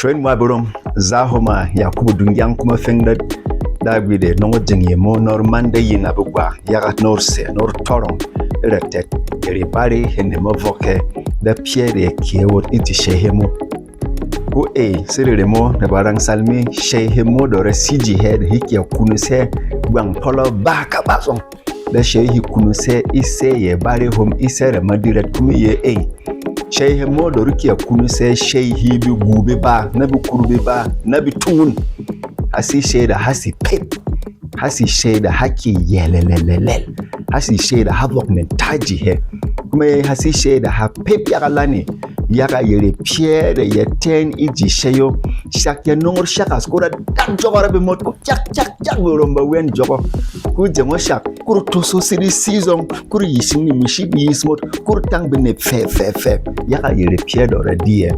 Train Waburum, Zahoma, Yakubu Dung Gyang kuma fengda dagwide nongo jengye mo normande yina bugwa yaga norse nor torong retet ribari hene mo voke da pierre kiewot iti shehemo ko siremo na barang salmi shehemo do resiji head hiki kunuse gwang polo baka bason da shehi kunuse ise ye bare hom isere madiret kumi ye shehemo do ruki kunuse shehi bi gube ba na bi kurbe ba na bi tun hasi shaida hasi pep hasi shaida haki yelelelelel hasi shaida havok mentaji he kuma hasi shaida ha pep yagalani yaga yere pierre ye ten iji sheyo shakya nongor shaka skora dak jogora be mot ko chak romba wen jogo ku jemo shak kur toso siri season kur yishini mishibi yismot kur tang bene fe yaga yere pierre do radie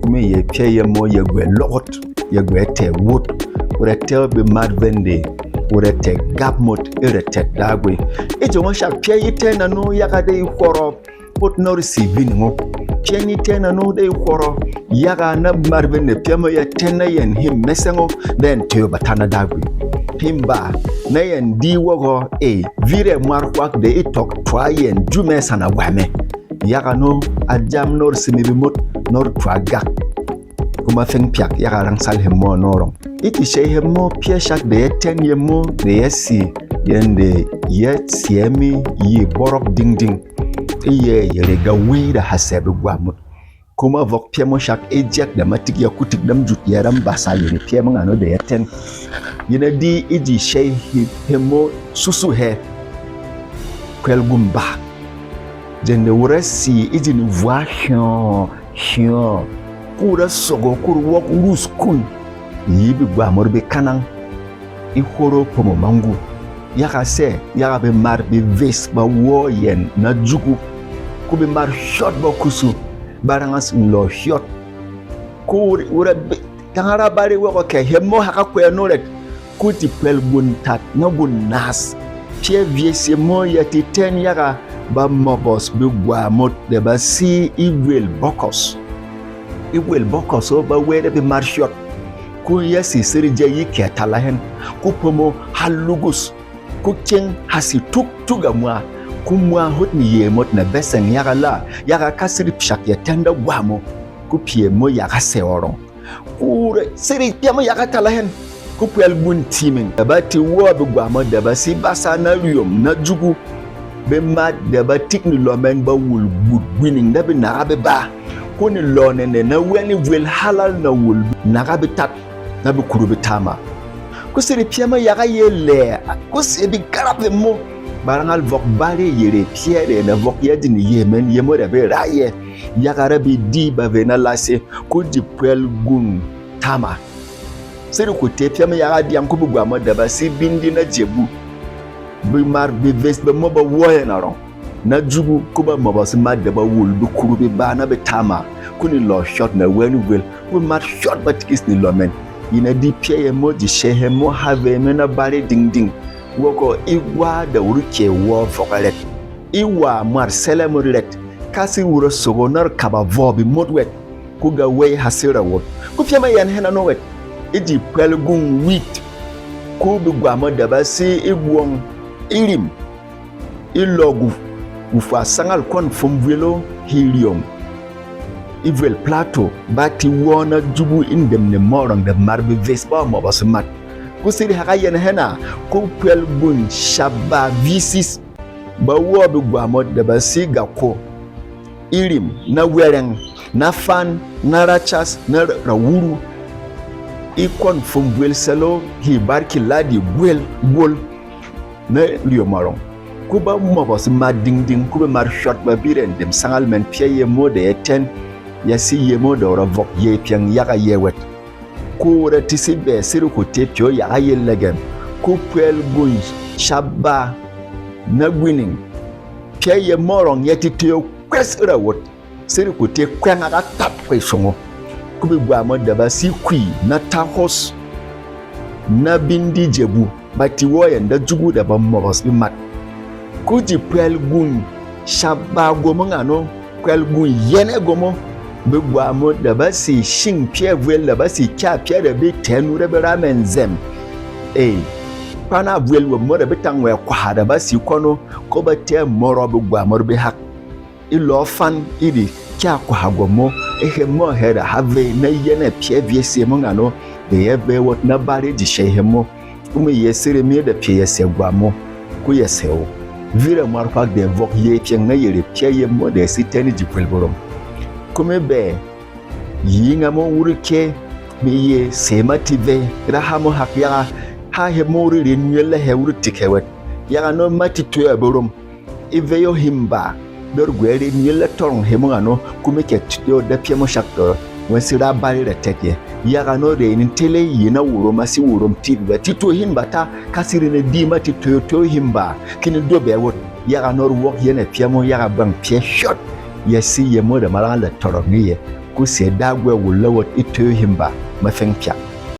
kuma ye pierre mo ye gwe lot ye gwe te wood urete be madvende urete gapmot urete dagwe ejo mo shak pie yitena no yaga de khoro pot no receiving ngo pie yitena no de khoro yaga na madvende pie mo yetena yen him mesengo then to batana dagwe pimba na yen diwogo vire markwak de itok twayen jume sana wame yaga no ajam no receiving mot nor twagak kuma feng piak yaga rang salhem mo norong iti shehemo pia shak de ten yemo de yesi yende yet siemi yi borok ding iye yerega wida hasebe gwamut kuma vok pia mo shak ejek da matik ya kutik dam jut yaram basa yene pia mo ngano de ten yene di iji shehemo susu he kwel gumba jende urasi iji ni voix hion kura sogo kur wok urus kun yibi gwa morbe kanang I horo pomo mangu yaka se yaka be mar be ves ba wo yen na jugu ku be mar shot ba kusu barangas lo shot ku ura tangara bari wo ke hemo haka ko enoret ku ti pel guntat na gunnas pie viese mo yati ten yaka ba mobos be gwa mot de ba si igwel bokos o ba wede be mar shot ku yasi sirije yike talahen ku pomo halugus ku king hasi tuga mwa ku mwa hotni yemot na besen yaga kasiri pshak ya tenda gwamo ku pie mo yaga seoron ku siri piamo yaga talahen ku pel bun timing abati wo be gwamo da basi basa na liyom na jugu be mad da batikni lomen ba wul good winning da be na be ba ku ni lonene na weni wel halal na wul na be tat na bi kurubi tama kusiri piama yaga yele kusibi karabe mo barangal vok bari yere piere na vok yadini yemen yemo da be raye yaga rabi di ba vena lase ku di pel gun tama siri ku te piama yaga di an ku bu gwamo da ba si bindi na jebu bi mar bi vest be mo ba woye na ron na jugu ku ba mo ba si ma da ba wul bi kurubi ba na be tama kuni lo shot na weni wel ku mar shot ba tikis ni lo men ina di pie mo di shehe mo have mena bari ding woko igwa da uruke wo fokalet iwa marcela moret kasi wuro sogonar kaba vobi modwet ku ga we hasira wo ku pie ma yan hena no wet iji pelgun wit ku bi gwa mo da basi igwon irim ilogu ufa sangal kon fomvelo helium Ivel plateau bati wona jubu indem ne morong de marbe vespa mo basmat kusiri hakayen hena ku pel bun shaba visis ba wobe gwamot de basiga ko irim na wereng na fan na rachas na rawuru ikon fumwel selo hi barki ladi gwel bol na liyo marong kuba mo basmat ding kuba mar shot ba biren dem sangal men pieye mo de ten yasi yemo da vok ye piang yaga yewet ku ratisi be siru ku tepio yaga yelegen ku pel gun shabba na winning pia ye morong yeti teo kwesira wot siru ku te kwanga ga tap kwesongo ku bi gwa mo da ba si kui na tahos na bindi jebu bati woyen da jugu da ba mobos bi mat ku ji pel gun shabba gomo ngano pel gun yene gomo begwa mo da basi shin pie vuel da basi cha pie da bi tenu da ramen zem pana vuel wo mo da bitang we kwa da basi kono ko ba te moro begwa mo be hak ilo fan idi cha kwa hagomo mo hera have na yene pie viese mo ngano de yebe wot na bare di shehemo yesere mi da pie yese gwamo ku yesewo vira marfa de vok ye pie na yere pie ye mo de siteni jikwelborom kuma be yinga mo wurike mi ye semative rahamo hakya ha he mori renwele he wurtikewet yaga no matito aborom iveyo himba dor gwere nyele torong hemo ano kuma ke tudo da pie mo shakto wasira bari da teke yaga no de ni tele yina Wurom si Wurom TV tito himba ta kasiri ne dima tito to himba kini dobe wot yaga no wok yene pie mo yaga bang pie shot yesi ye mo da malala torong ye ku se dagwe wulawot ito himba mafenpia